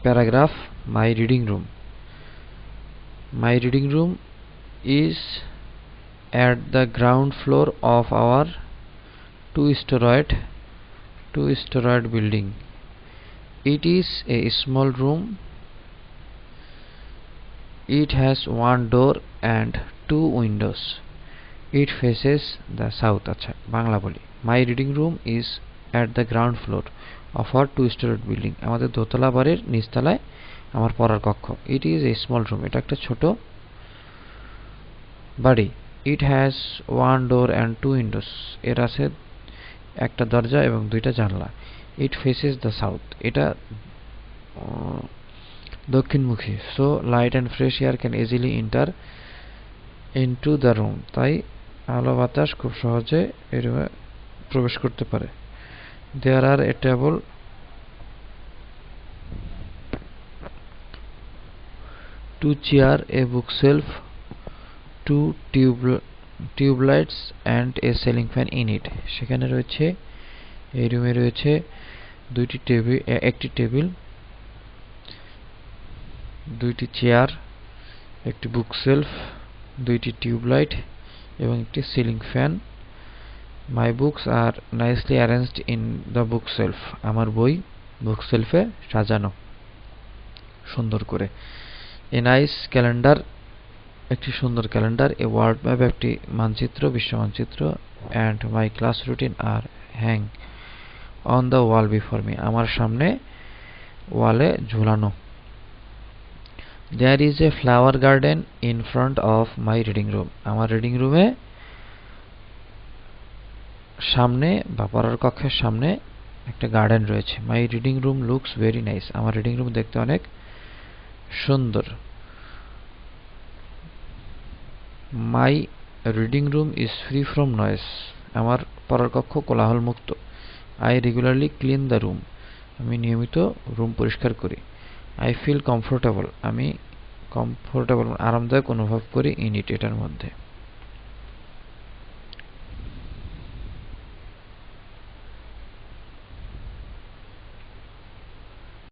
paragraph. My reading room. My reading room is at the ground floor of our two-storied building. It is a small room. It has one door and two windows. It faces the south. আচ্ছা বাংলা বলি। My reading room is at the ground floor of our two-storied building. আমাদের দোতলা বাড়ির নিচতলায় আমার পড়ার কক্ষ। It is a small room. এটা একটা ছোট বাড়ি। It has one door and two windows. এর আছে একটা দরজা এবং দুইটা জানলা। It faces the south. এটা দক্ষিণমুখী। So light and fresh air can easily enter into the room. তাই আলো বাতাস খুব সহজে এই রুমে প্রবেশ করতে পারে। There are a table, two chair, a bookshelf, two tube lights and a ceiling fan in it. সেখানে রয়েছে এই রুমে রয়েছে একটি টেবিল, দুইটি চেয়ার, একটি বুকশেলফ, দুইটি টিউবলাইট এবং একটি ceiling fan. My books are nicely arranged in the bookshelf. আমার বই বুকশেলফে সাজানো সুন্দর করে। A nice calendar, একটি সুন্দর ক্যালেন্ডার। A world map, একটি মানচিত্র, বিশ্ব মানচিত্র। And my class routine are hang on the wall before me. আমার সামনে ওয়ালে ঝুলানো। There is a flower garden in front of my reading room. আমার রিডিং রুমে সামনে বা পড়ার কক্ষের সামনে একটা গার্ডেন রয়েছে। My reading room looks very nice. আমার রিডিং রুম দেখতে অনেক সুন্দর। My reading room is free from noise. আমার পড়ার কক্ষ কোলাহল মুক্ত। I regularly clean the room. আমি নিয়মিত রুম পরিষ্কার করি। I feel comfortable. আমি আরামদায়ক অনুভব করি in it, এটার মধ্যে।